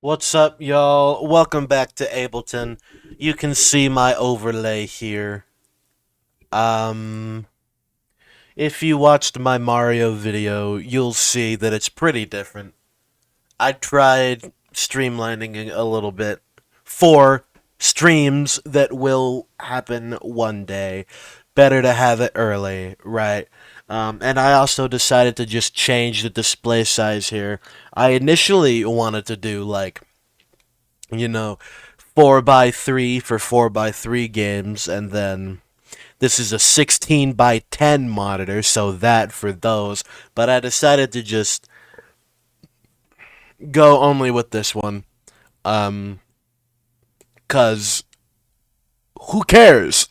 What's up, y'all? Welcome back to Ableton. You can see my overlay here. Um, if you watched my Mario video, you'll see that it's pretty different. I tried streamlining it a little bit for streams that will happen one day. Better to have it early, right? And I also decided to just change the display size here. I initially wanted to do you know, 4 by 3 for 4 by 3 games, and then this is a 16 by 10 monitor, so that for those. But I decided to just go only with this one, um, cause who cares?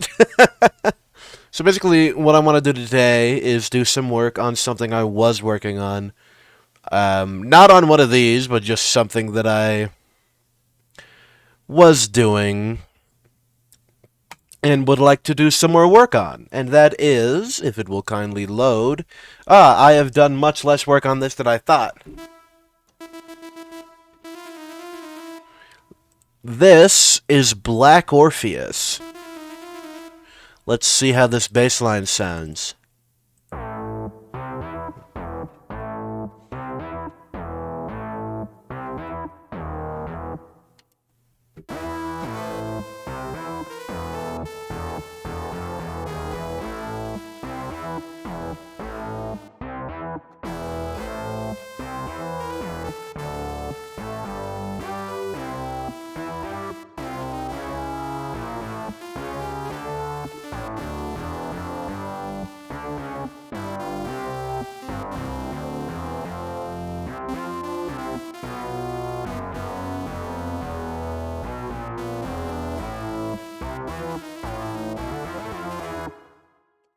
So basically, what I want to do today is do some work on something I was working on. Not on one of these, but just something that I was doing and would like to do some more work on. And that is, if it will kindly load, I have done much less work on this than I thought. This is Black Orpheus. Let's see how this bass line sounds.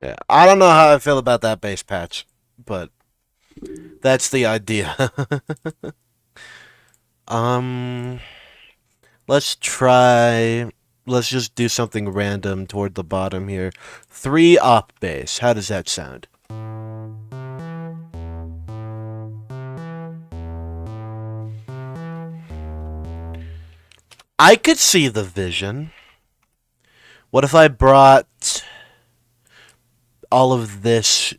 Yeah, I don't know how I feel about that bass patch, but that's the idea. um, let's try. Let's just do something random toward the bottom here. 3 op bass. How does that sound? I could see the vision. What if I brought all of this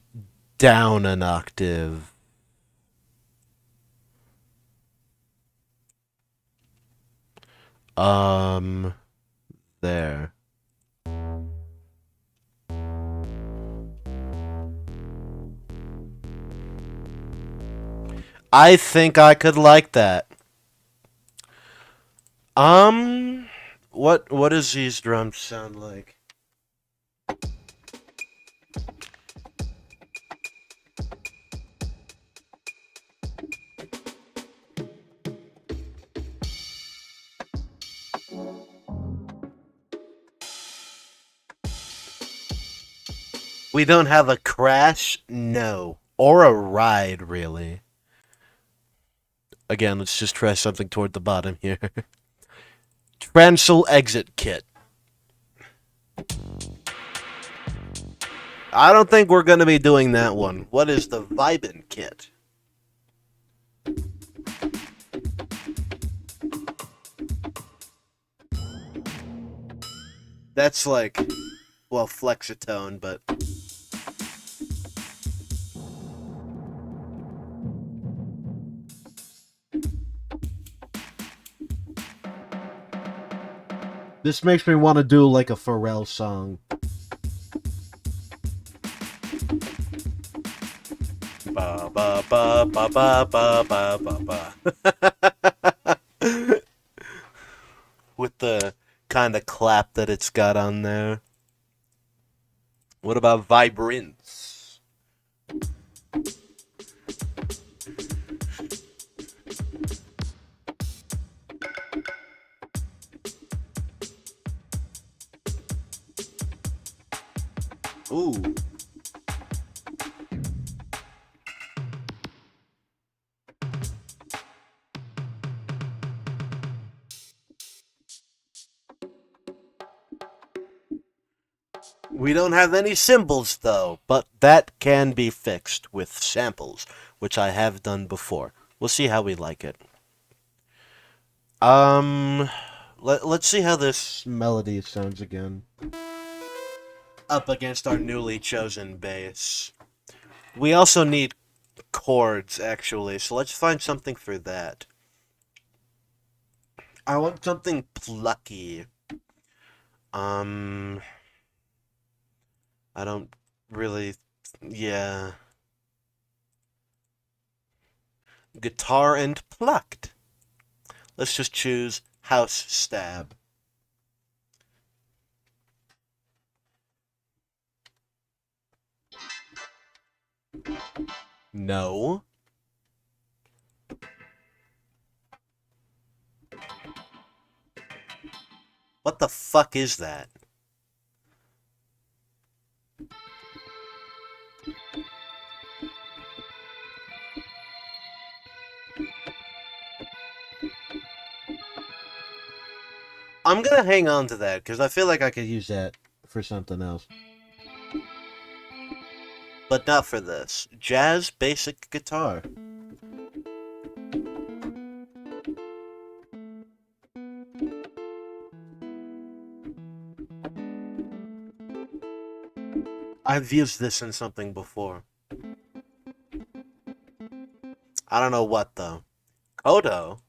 down an octave? There. I think I could like that. Um, what does these drums sound like? We don't have a crash? No. Or a ride, really. Again, let's just try something toward the bottom here. Transal exit kit. I don't think we're going to be doing that one. What is the Vibin kit? That's like, well, Flexitone, but... This makes me want to do like a Pharrell song. Ba ba ba ba ba ba ba ba ba. With the kind of clap that it's got on there. What about vibrance? Ooh. We don't have any cymbals, though, but that can be fixed with samples, which I have done before. We'll see how we like it. Um, let's see how this melody sounds again. Up against our newly chosen bass. We also need chords, actually, so let's find something for that. I want something plucky. Um, I don't really... Yeah. Guitar and plucked. Let's just choose house stab. No. What the fuck is that? I'm gonna hang on to that, because I feel like I could use that for something else. But not for this. Jazz basic guitar. I've used this in something before. I don't know what, though. Kodo?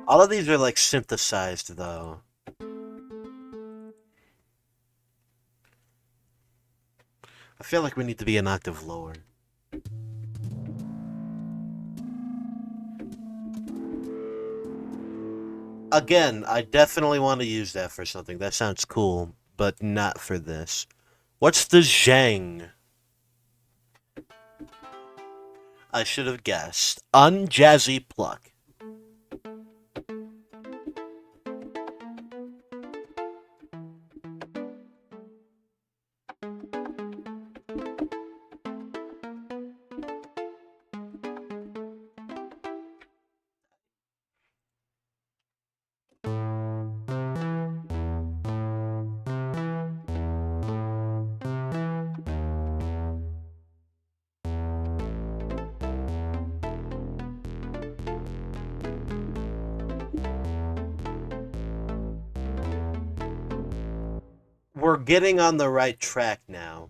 All of these are, like, synthesized, though. I feel like we need to be an octave lower. Again, I definitely want to use that for something. That sounds cool, but not for this. What's the zhang? I should have guessed. Unjazzy pluck. We're getting on the right track now.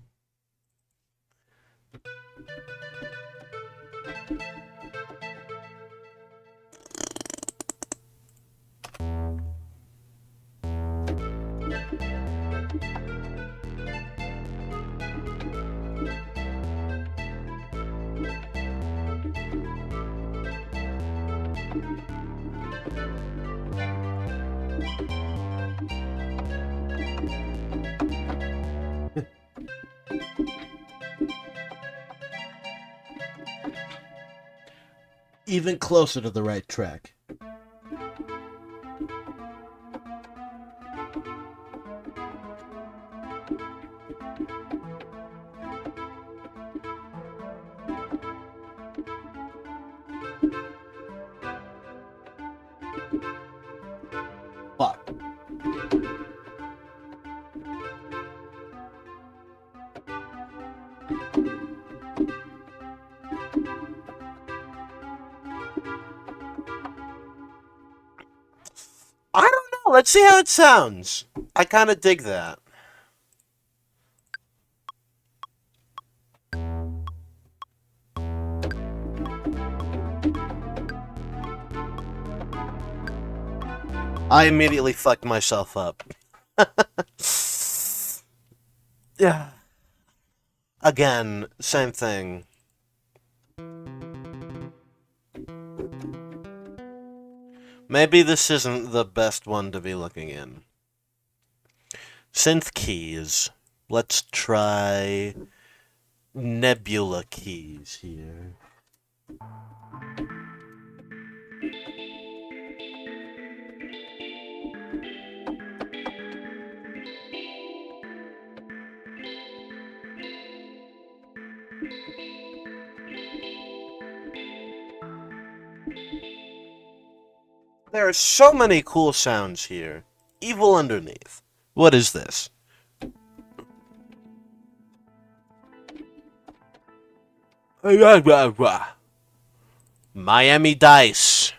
Even closer to the right track. Fuck. I don't know. Let's see how it sounds. I kind of dig that. I immediately fucked myself up. Yeah. Again, same thing. Maybe this isn't the best one to be looking in. Synth keys. Let's try nebula keys here. There are so many cool sounds here. Evil underneath. What is this? Miami Dice.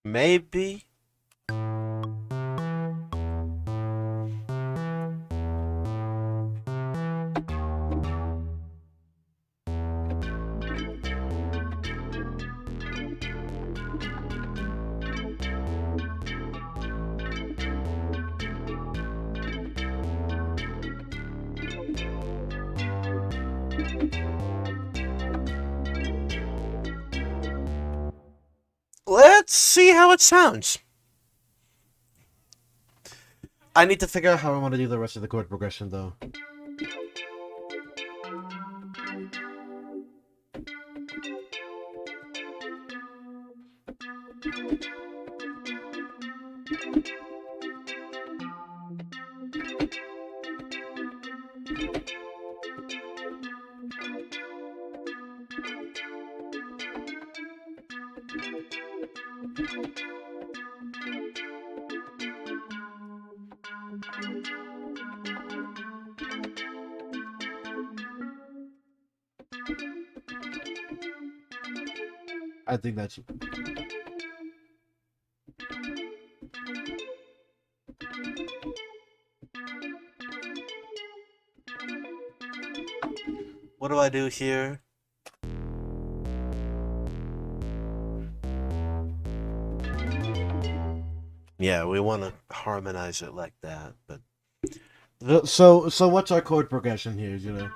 Maybe. Let's see how it sounds. I need to figure out how I want to do the rest of the chord progression, though. I think that's... What do I do here? Yeah, we want to harmonize it like that, but... So what's our chord progression here, you know?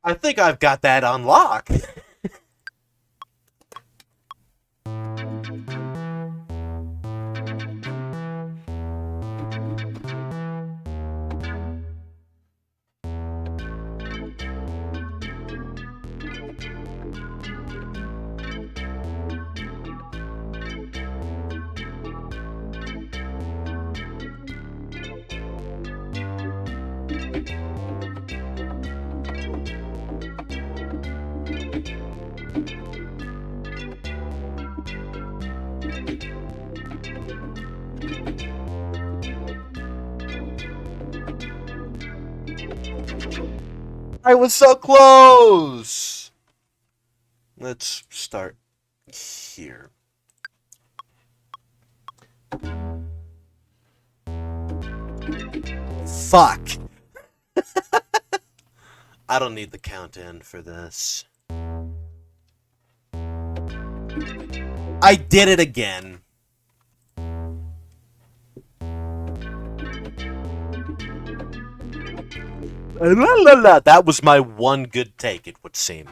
I think I've got that on lock. I was so close! Let's start here. Fuck! I don't need the count-in for this. I did it again. La la la. That was my one good take, it would seem.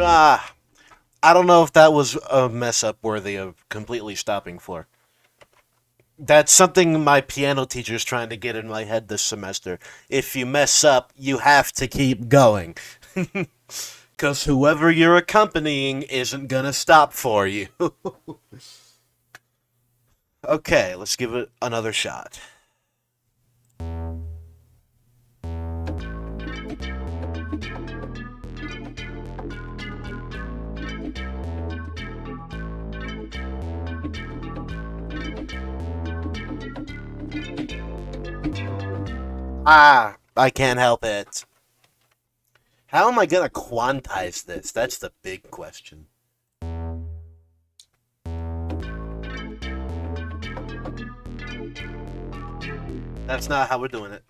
Ah, I don't know if that was a mess up worthy of completely stopping for. That's something my piano teacher's trying to get in my head this semester. If you mess up, you have to keep going. Because whoever you're accompanying isn't gonna stop for you. Okay, let's give it another shot. Ah, I can't help it. How am I gonna quantize this? That's the big question. That's not how we're doing it.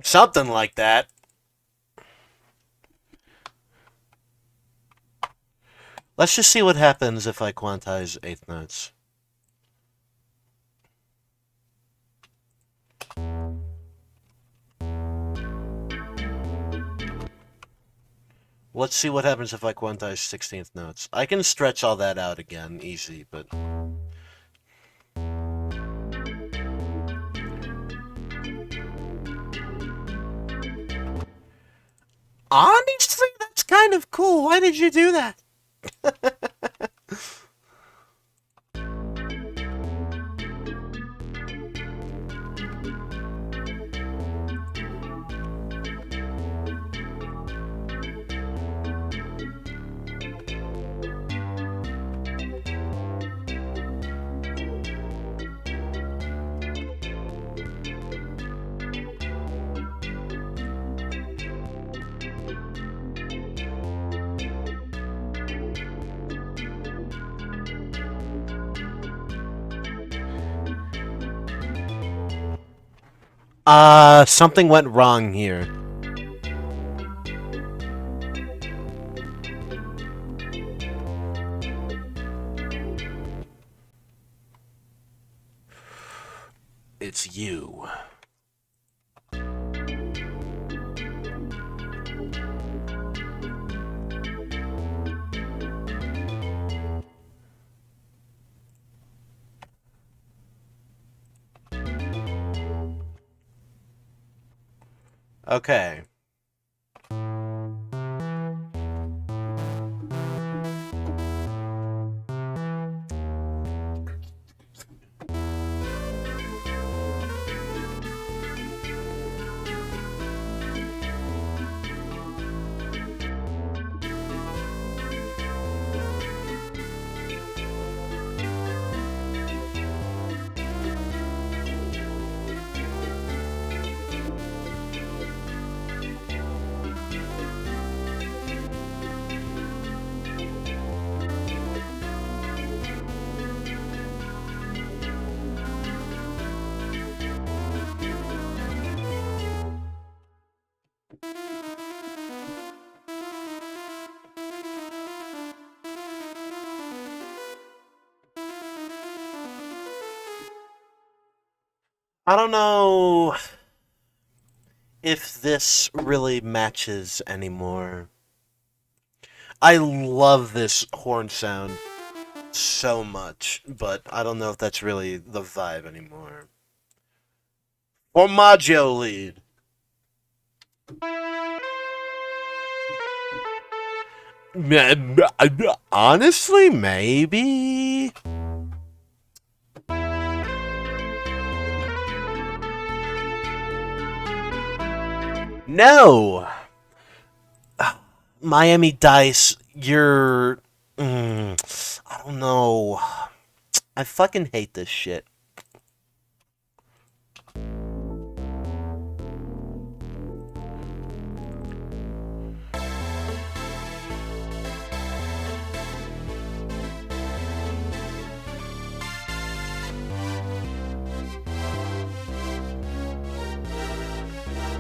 Something like that. Let's just see what happens if I quantize eighth notes. Let's see what happens if I quantize 16th notes. I can stretch all that out again, easy, but... Honestly, that's kind of cool. Why did you do that? Something went wrong here. It's you. Okay. I don't know if this really matches anymore. I love this horn sound so much, but I don't know if that's really the vibe anymore. Formaggio lead. Honestly, maybe. No. Miami Dice, you're... I don't know. I fucking hate this shit.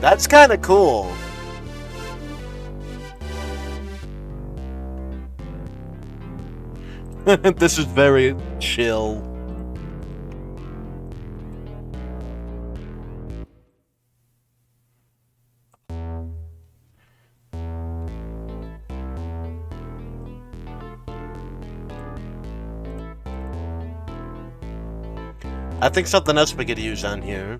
That's kind of cool. This is very chill. I think something else we could use on here.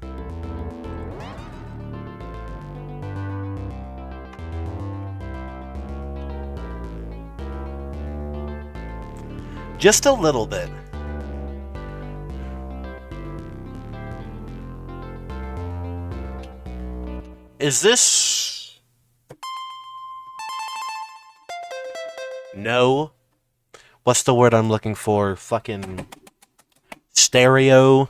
Just a little bit. Is this... No. What's the word I'm looking for? Fucking... stereo?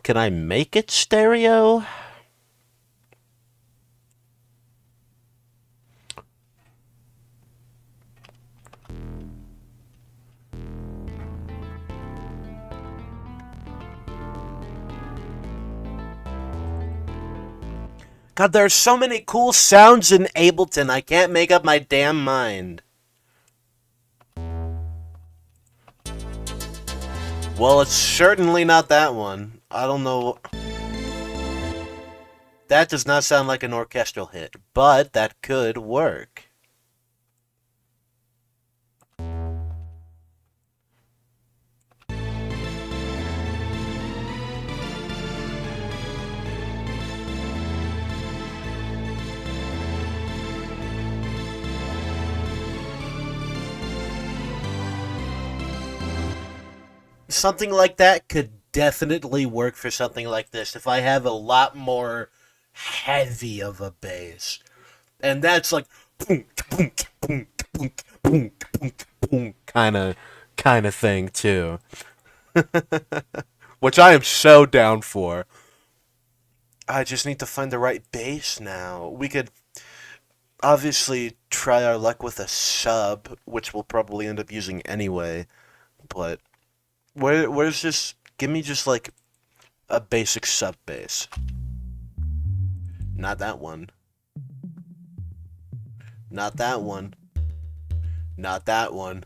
Can I make it stereo? God, there are so many cool sounds in Ableton, I can't make up my damn mind. Well, it's certainly not that one. I don't know. That does not sound like an orchestral hit, but that could work. Something like that could definitely work for something like this if I have a lot more heavy of a bass. And that's like kind of thing too. Which I am so down for. I just need to find the right bass now. We could obviously try our luck with a sub, which we'll probably end up using anyway, but where's just give me just like a basic sub bass. Not that one. Not that one. Not that one.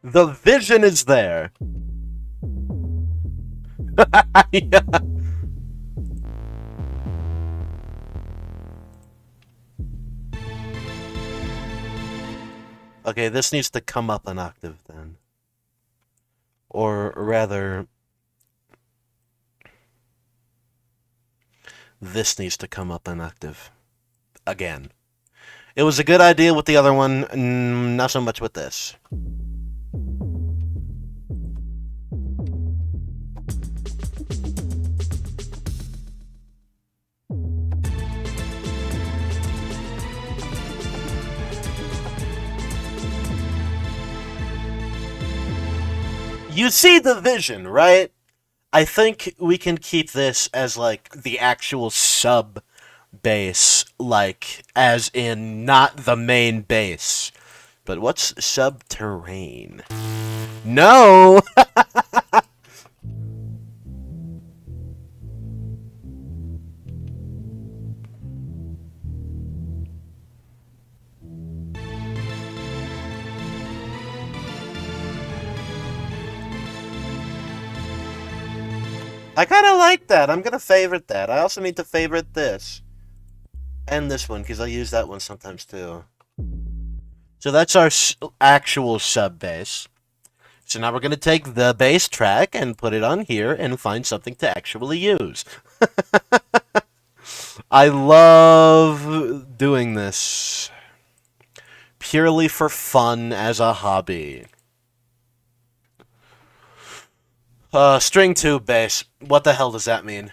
The vision is there. Yeah. Okay, this needs to come up an octave then. Or rather, this needs to come up an octave. Again. It was a good idea with the other one, not so much with this. You see the vision, right? I think we can keep this as, like, the actual sub bass, like, as in not the main bass. But what's subterrane? No! I kind of like that. I'm going to favorite that. I also need to favorite this. And this one, because I use that one sometimes too. So that's our actual sub bass. So now we're going to take the bass track and put it on here and find something to actually use. I love doing this purely for fun as a hobby. String 2 bass. What the hell does that mean?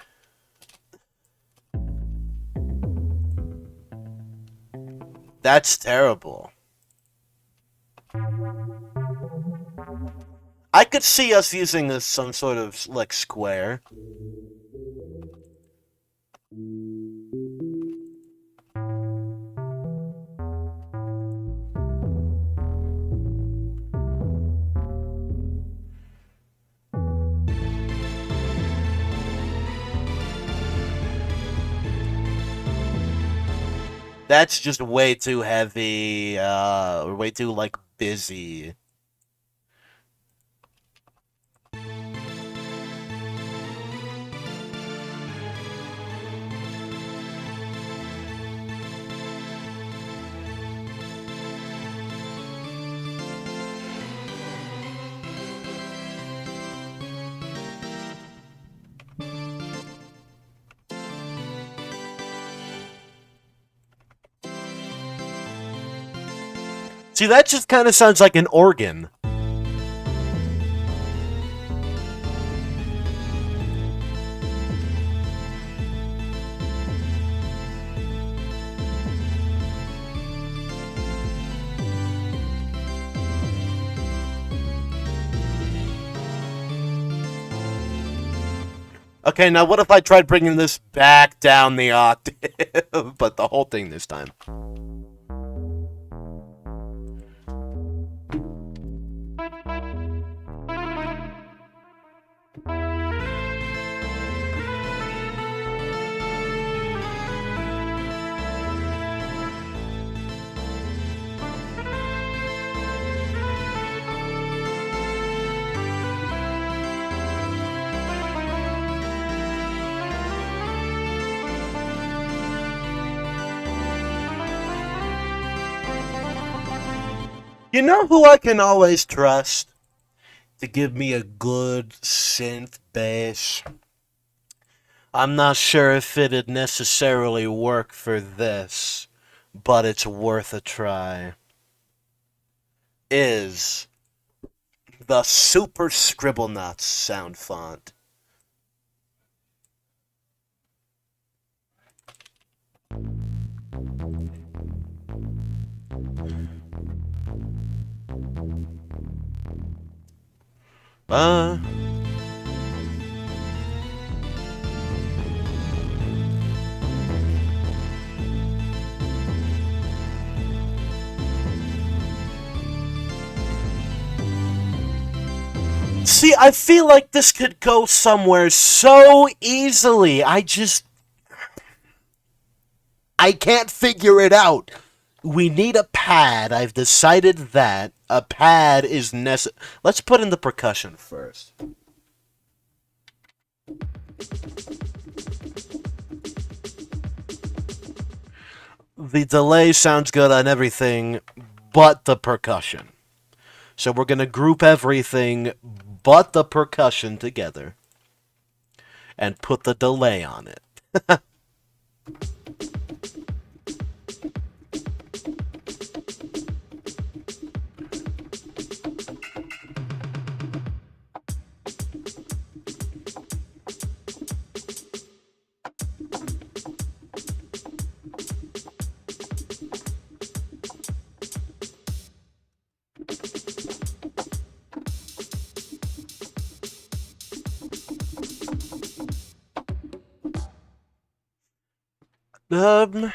That's terrible. I could see us using this some sort of, like, square. That's just way too heavy, way too, like, busy. See, that just kind of sounds like an organ. Okay, now what if I tried bringing this back down the octave, but the whole thing this time? You know who I can always trust to give me a good synth bass? I'm not sure if it'd necessarily work for this, but it's worth a try. Is the Super Scribblenauts sound font. Uh, See, I feel like this could go somewhere so easily. I can't figure it out. We need a pad. I've decided that a pad is necessary. Let's put in the percussion first. The delay sounds good on everything but the percussion. So we're going to group everything but the percussion together and put the delay on it. Um,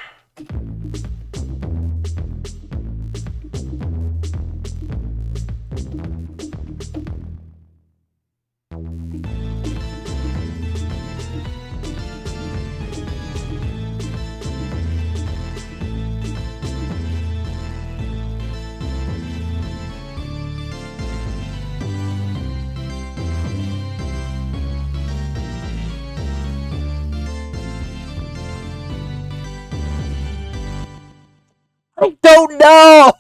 I don't know!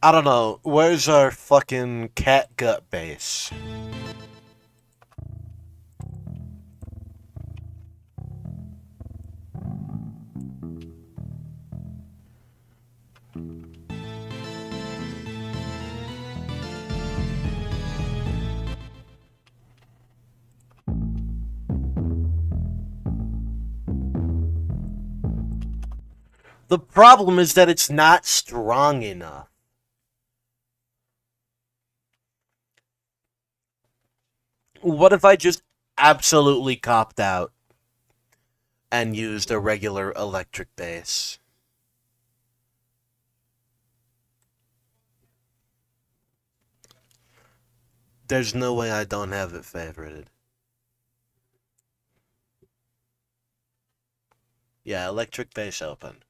I don't know. Where's our fucking catgut bass? The problem is that it's not strong enough. What if I just absolutely copped out and used a regular electric bass? There's no way I don't have it favorited. Yeah, electric bass open.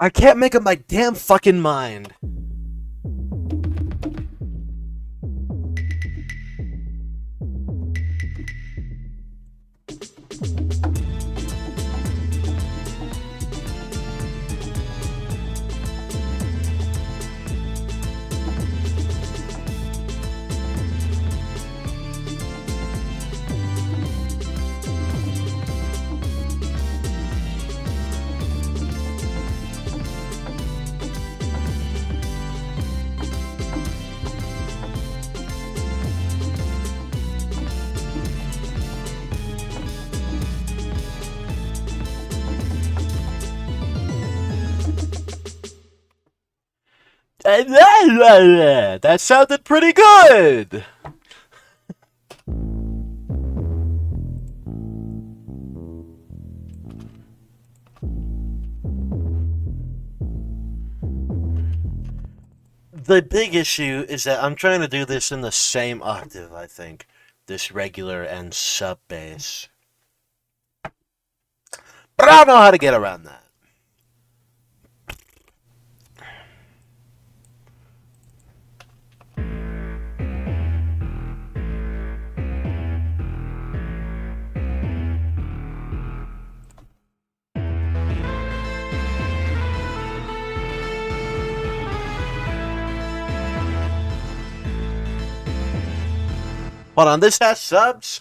I can't make up my damn fucking mind. That sounded pretty good. The big issue is that I'm trying to do this in the same octave, I think. This regular and sub bass. But I don't know how to get around that. Hold on, this has subs?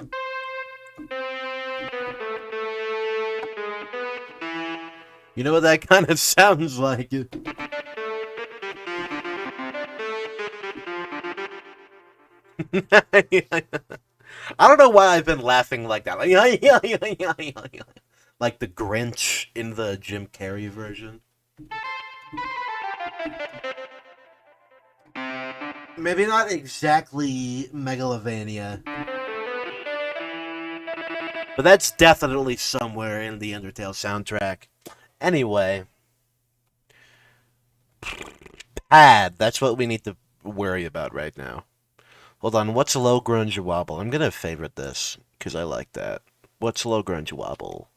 You know what that kind of sounds like? I don't know why I've been laughing like that. Like the Grinch in the Jim Carrey version. Maybe not exactly Megalovania. But that's definitely somewhere in the Undertale soundtrack. Anyway. Pad. That's what we need to worry about right now. Hold on, what's low grunge wobble? I'm gonna favorite this, because I like that. What's low grunge wobble?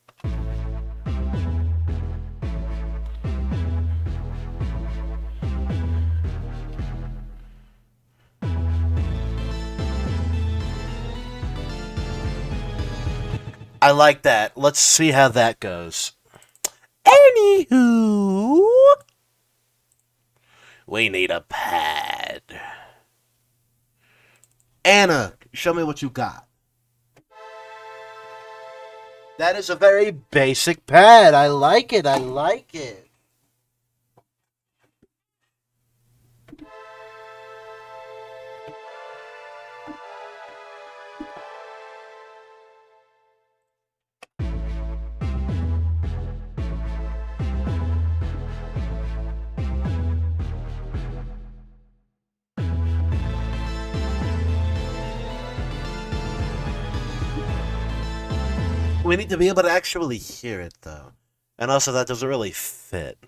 I like that. Let's see how that goes. Anywho, we need a pad. Anna, show me what you got. That is a very basic pad. I like it. I like it. We need to be able to actually hear it, though. And also, that doesn't really fit.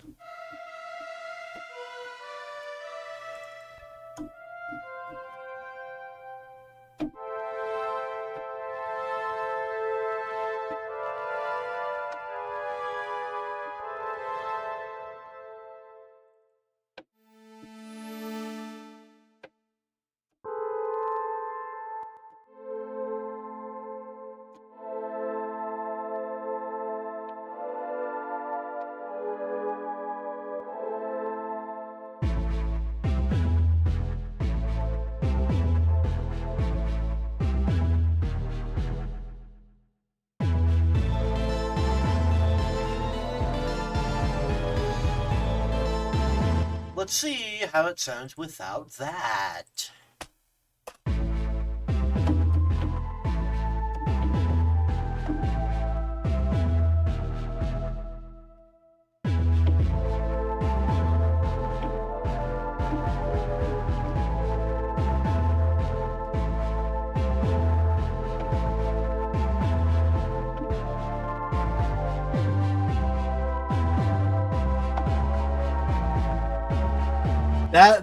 Let's see how it sounds without that.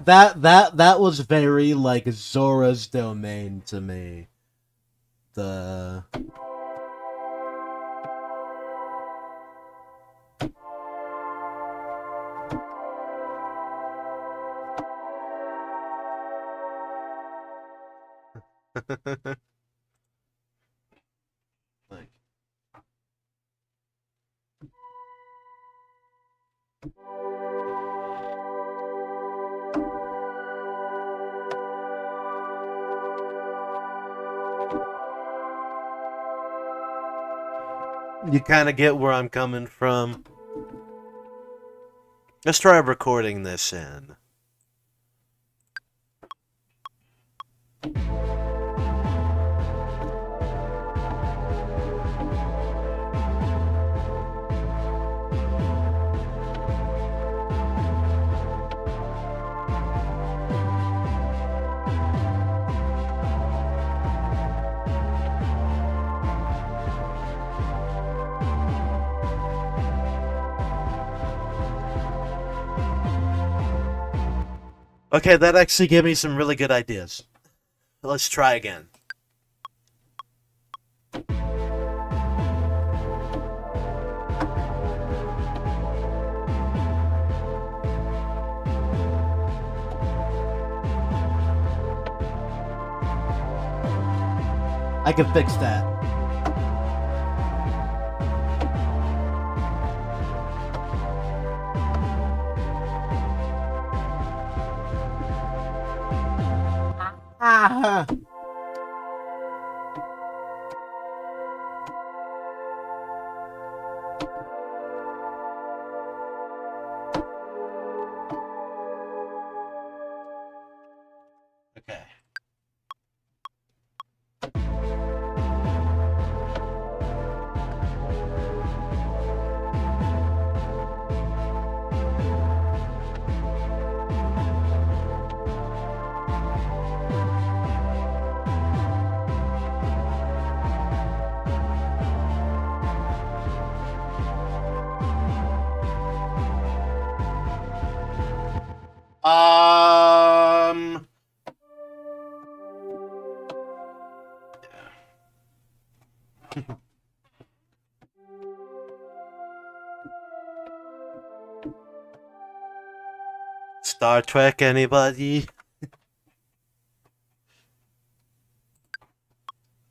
That was very like Zora's Domain to me. The Like, you kind of get where I'm coming from. Let's try recording this in. Okay, that actually gave me some really good ideas. Let's try again. I can fix that. Ah. Okay. Um. Star Trek, anybody?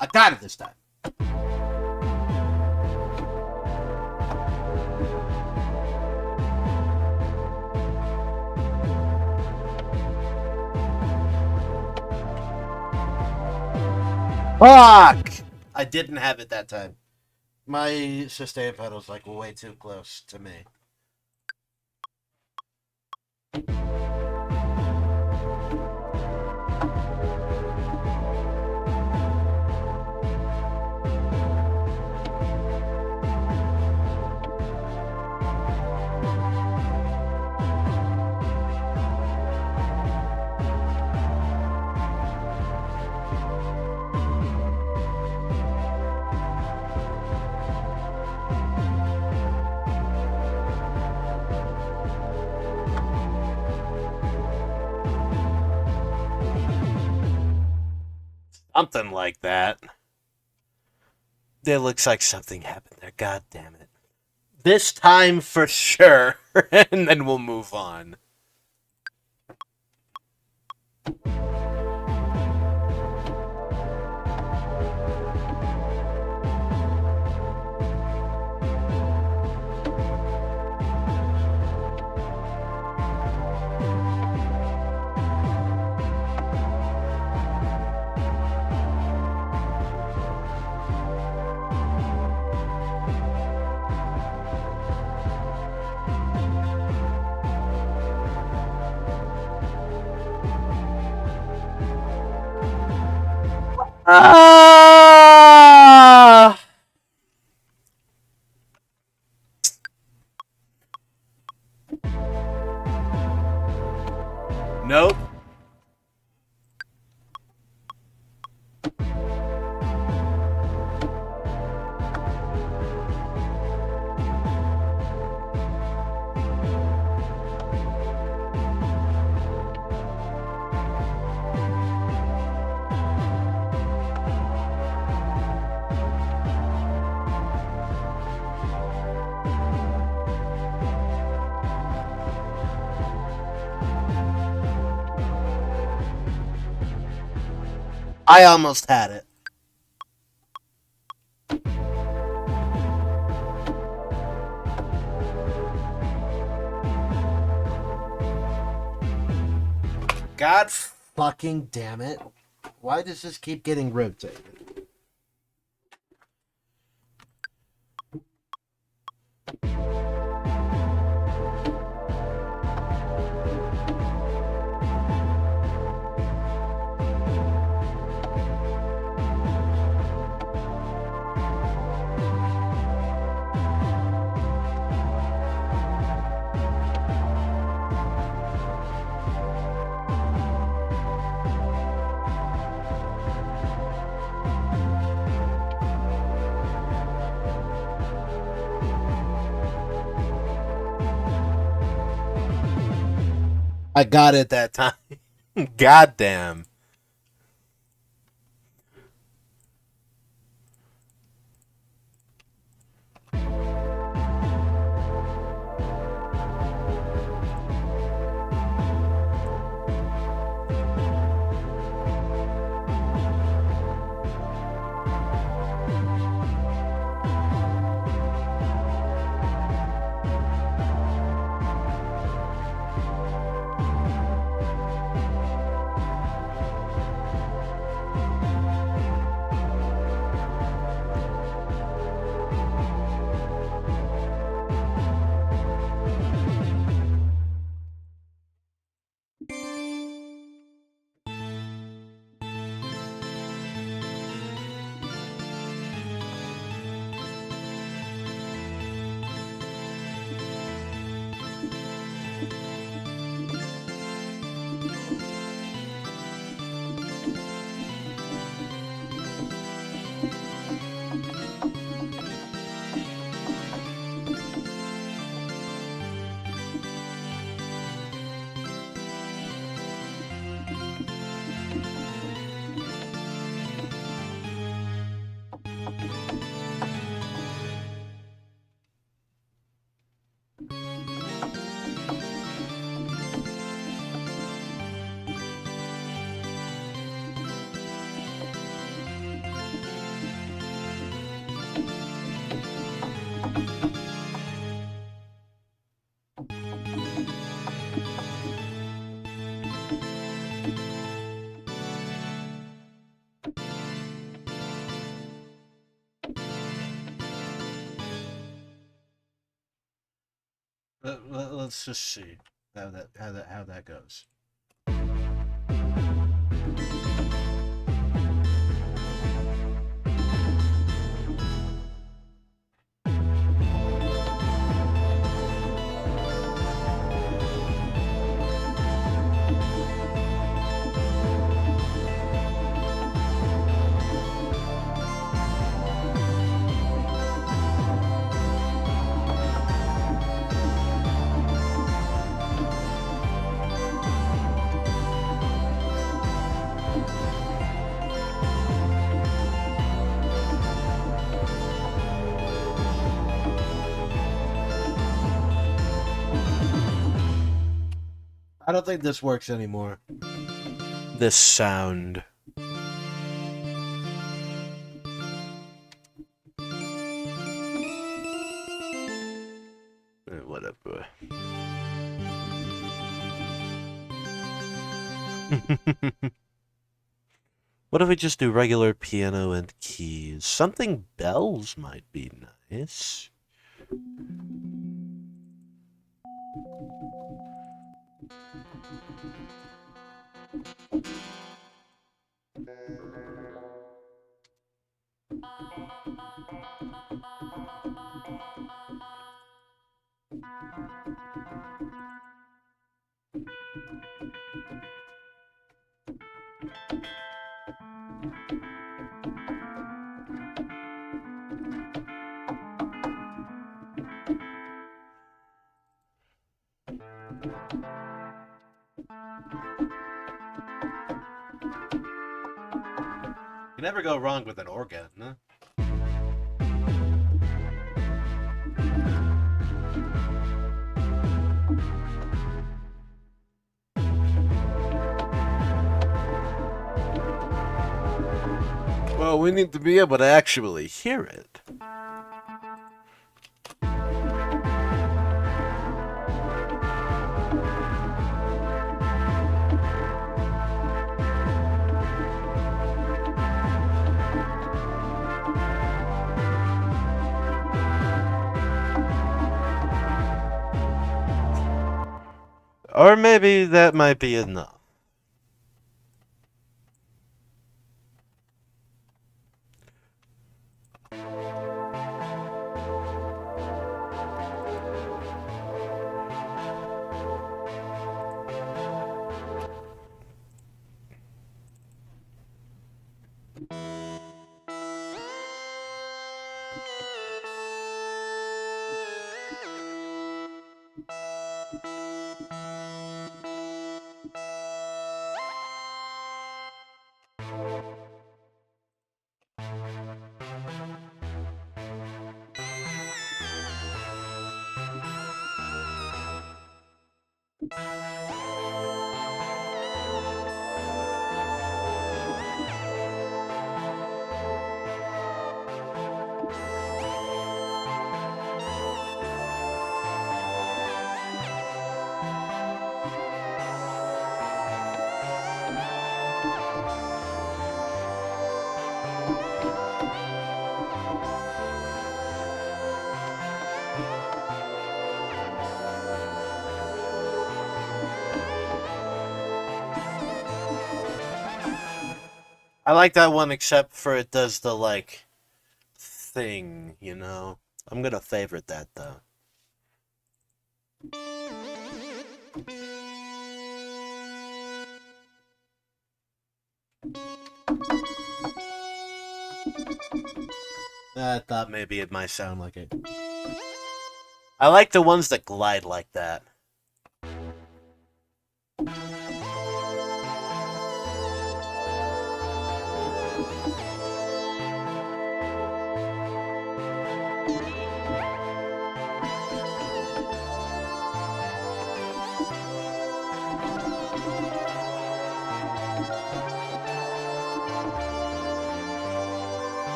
I got it this time. Fuck! I didn't have it that time. My sustain pedal's like way too close to me. Something like that. It looks like something happened there. God damn it. This time for sure. And then we'll move on. Ah! Nope. I almost had it. God fucking damn it. Why does this keep getting rotated? I got it that time. Goddamn. Let's just see how that goes. I don't think this works anymore. This sound. Whatever. What if we just do regular piano and keys? Something bells might be nice. You never go wrong with an organ, huh? Well, we need to be able to actually hear it. Or maybe that might be enough. I like that one except for it does the, like, thing, you know? I'm gonna favorite that, though. I thought maybe it might sound like it. I like the ones that glide like that.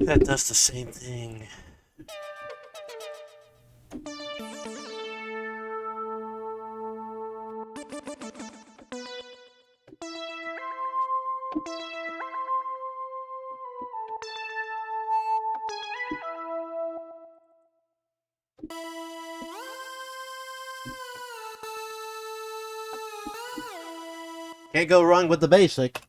That does the same thing. Can't go wrong with the basic.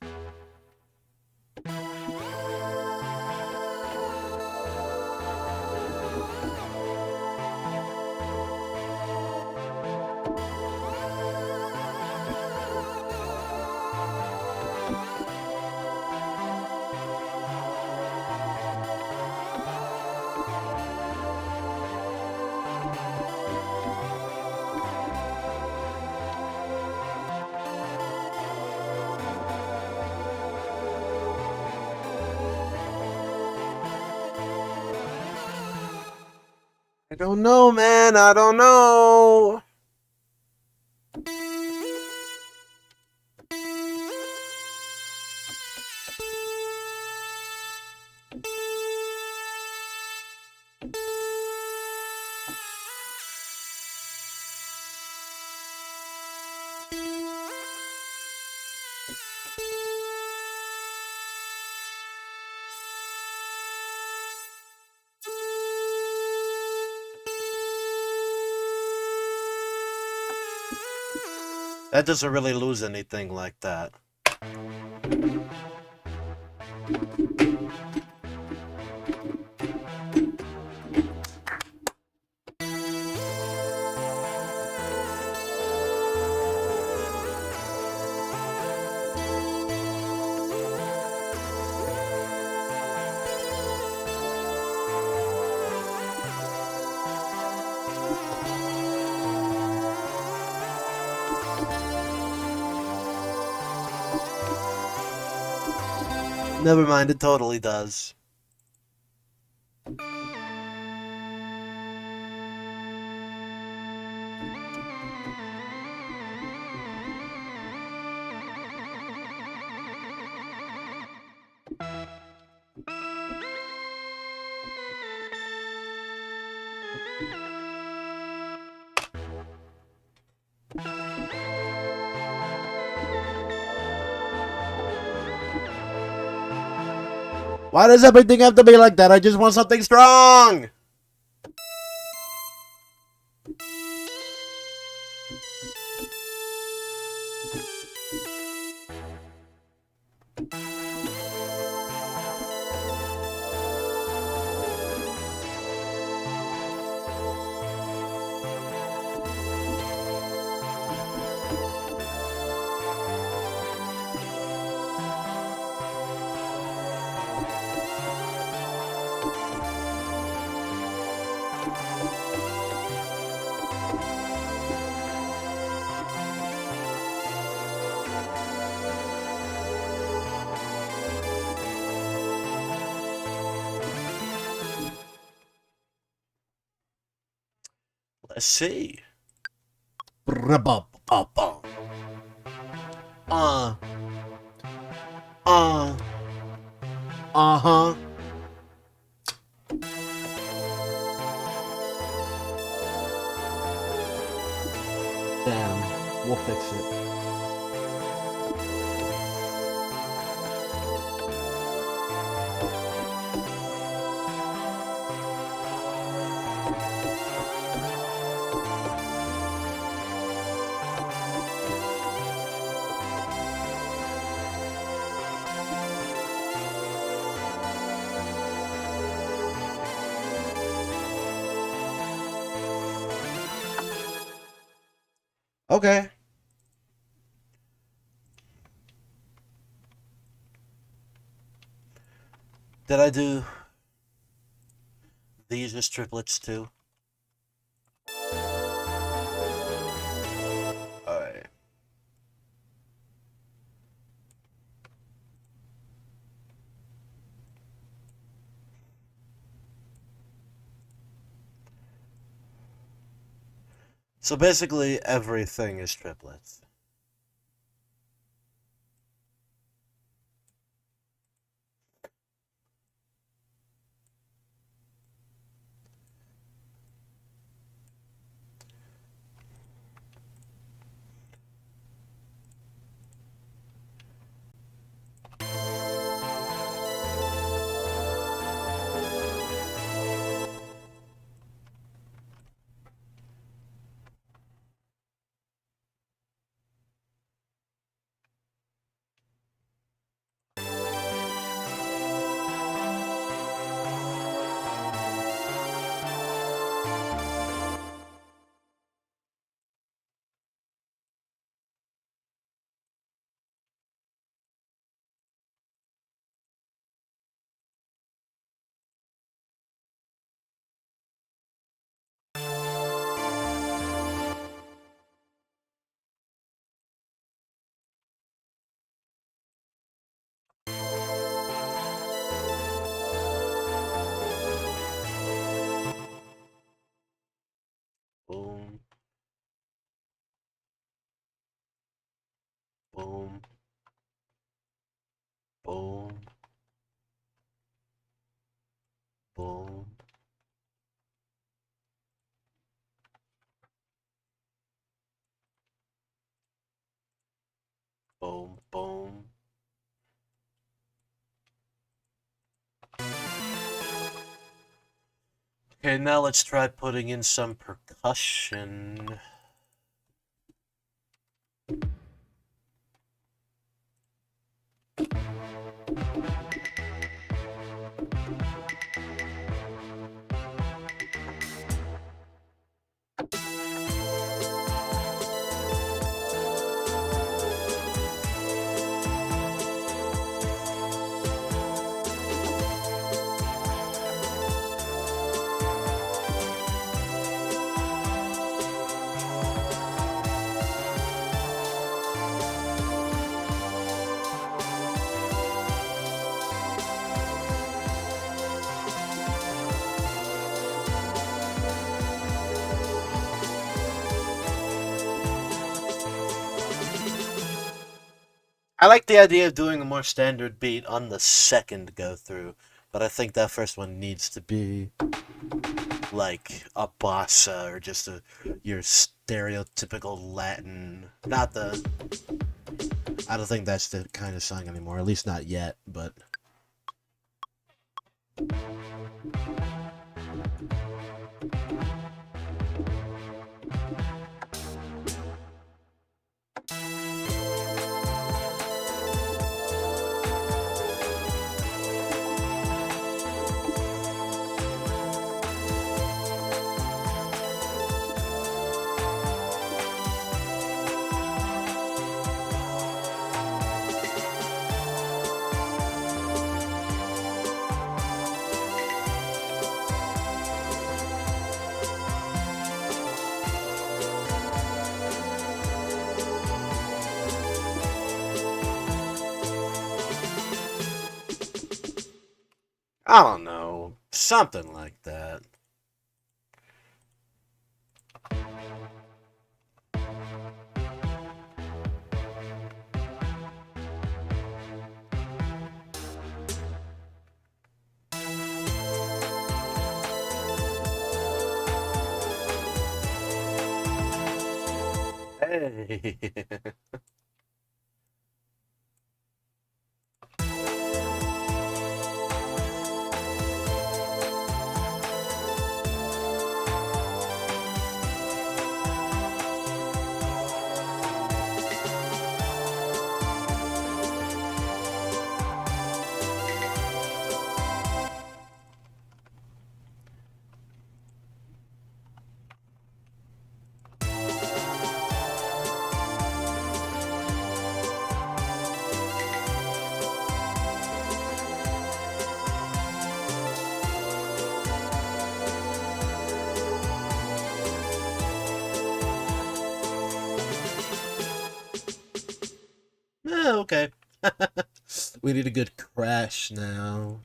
I don't know, man. I don't know. That doesn't really lose anything like that. Never mind, it totally does. Why does everything have to be like that? I just want something strong! Let's see. Uh. Uh-huh. Damn. We'll fix it. Okay. Did I do these as triplets too? Alright. So basically everything is triplets. Boom. Boom. Boom. Boom. Boom. Boom. Okay, now let's try putting in some percussion. I like the idea of doing a more standard beat on the second go through, but I think that first one needs to be like a bossa or just your stereotypical Latin. Not the. I don't think that's the kind of song anymore. At least not yet. But I don't know, something like that. Hey. Okay. We need a good crash now.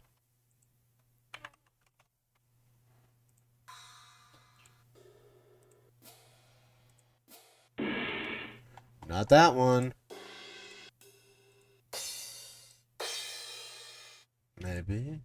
Not that one. Maybe.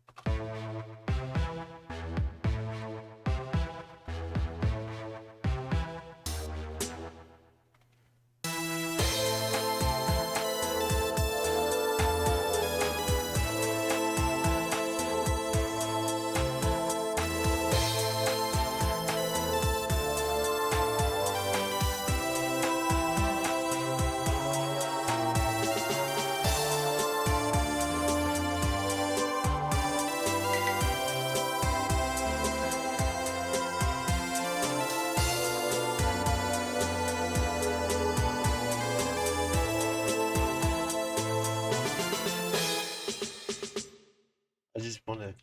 I just want to.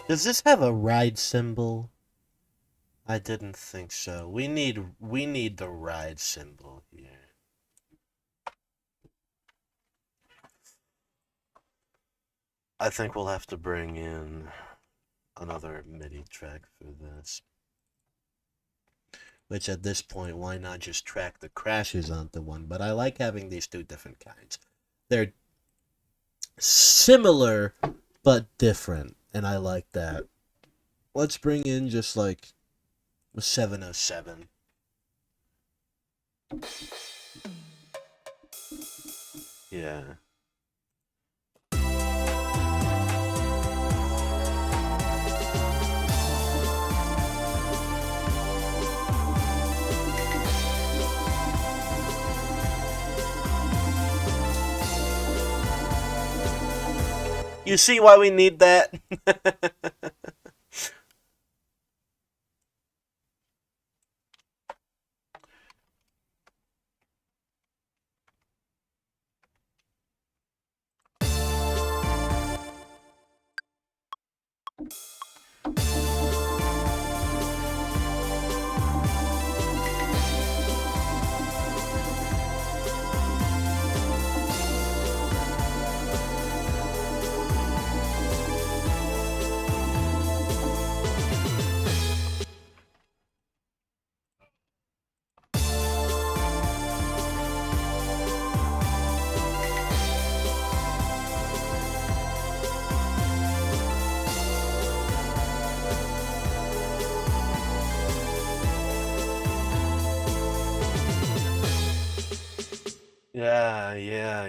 Does this have a ride symbol? I didn't think so. We need the ride symbol here. I think we'll have to bring in another MIDI track for this. Which at this point, why not just track the crashes onto one? But I like having these two different kinds. They're similar, but different. And I like that. Let's bring in just like a 707. Yeah. You see why we need that?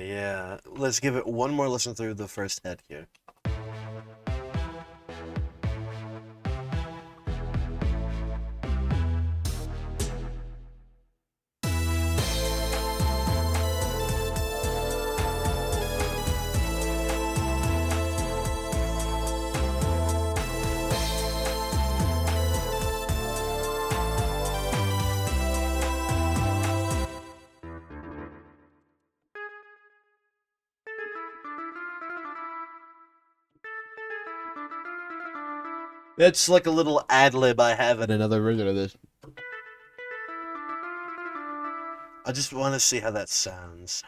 Yeah. Let's give it one more listen through the first head here. It's like a little ad lib I have in another version of this. I just want to see how that sounds.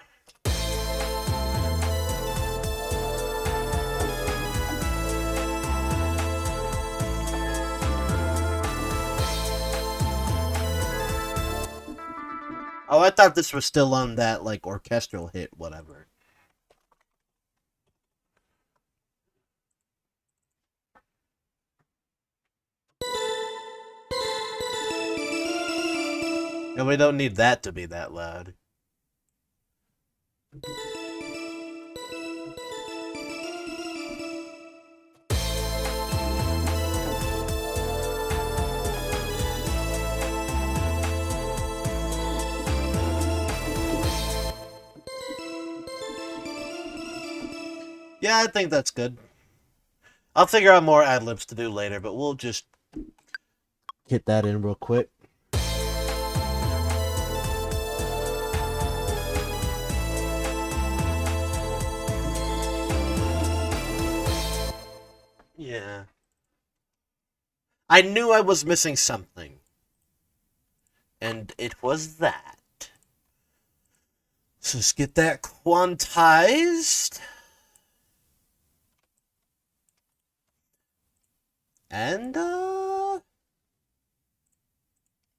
Oh, I thought this was still on that, like, orchestral hit, whatever. And we don't need that to be that loud. Yeah, I think that's good. I'll figure out more ad libs to do later, but we'll just hit that in real quick. Yeah. I knew I was missing something. And it was that. So let's get that quantized. And,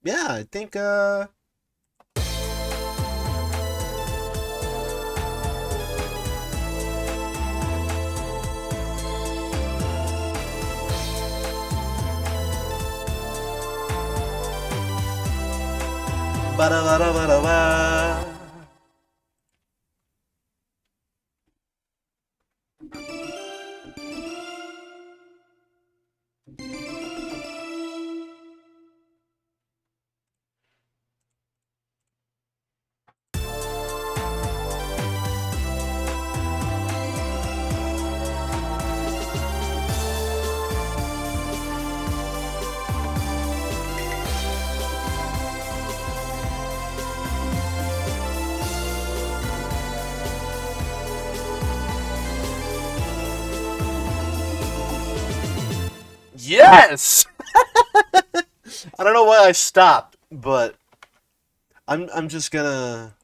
yeah, I think, ba-da-ba-da-ba-da-ba. Yes! I don't know why I stopped, but I'm just gonna...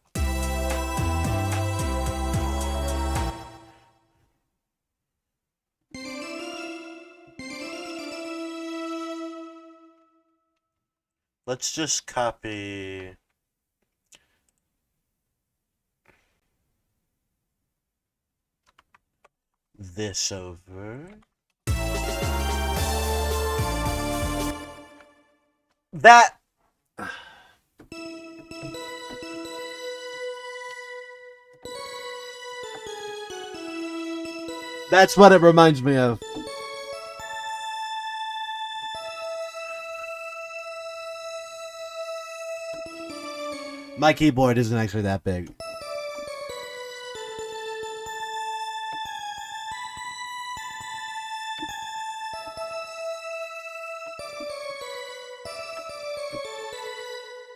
Let's just copy this over. That... That's what it reminds me of. My keyboard isn't actually that big.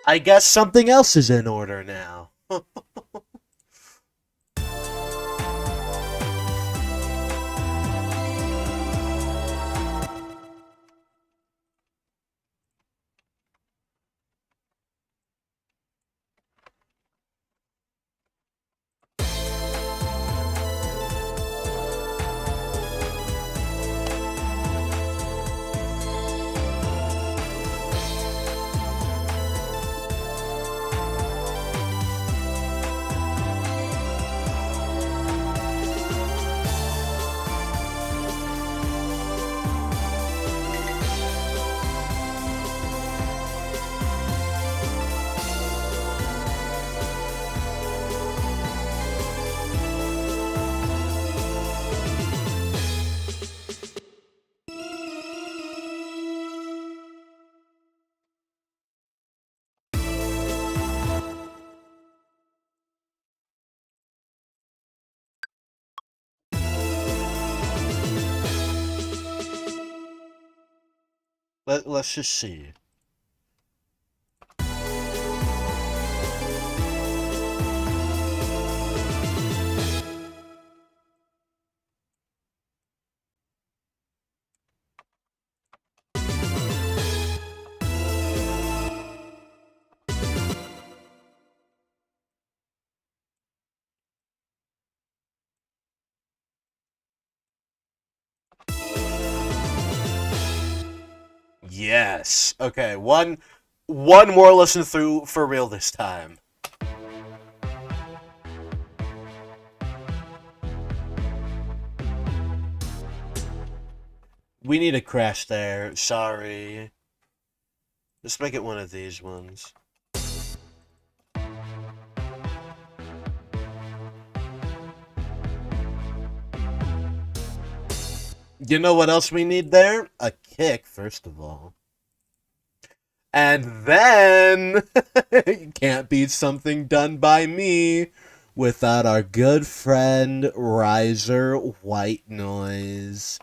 I guess something else is in order now. Let's just see. Yes. Okay, one more listen through for real this time. We need a crash there. Sorry. Let's make it one of these ones. You know what else we need there? A kick, first of all. And then, you can't beat something done by me without our good friend Riser White Noise.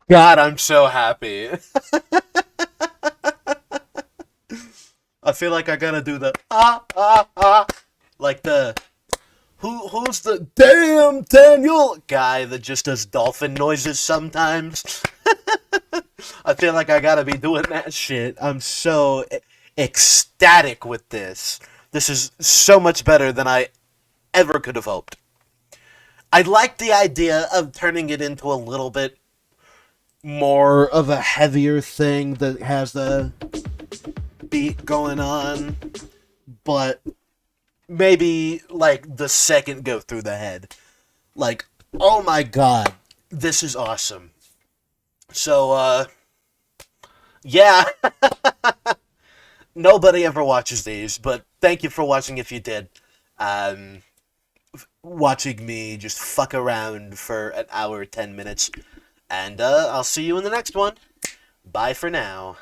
God, I'm so happy. I feel like I gotta do the like the who's the damn Daniel guy that just does dolphin noises sometimes. I feel like I gotta be doing that shit. I'm so ecstatic with this. This is so much better than I ever could have hoped. I like the idea of turning it into a little bit more of a heavier thing that has the beat going on, but maybe like the second go through the head. Like, oh my god, this is awesome. So, yeah, nobody ever watches these, but thank you for watching if you did. Um, Watching me just fuck around for an hour, 10 minutes. And I'll see you in the next one. Bye for now.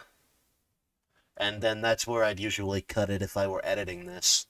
And then that's where I'd usually cut it if I were editing this.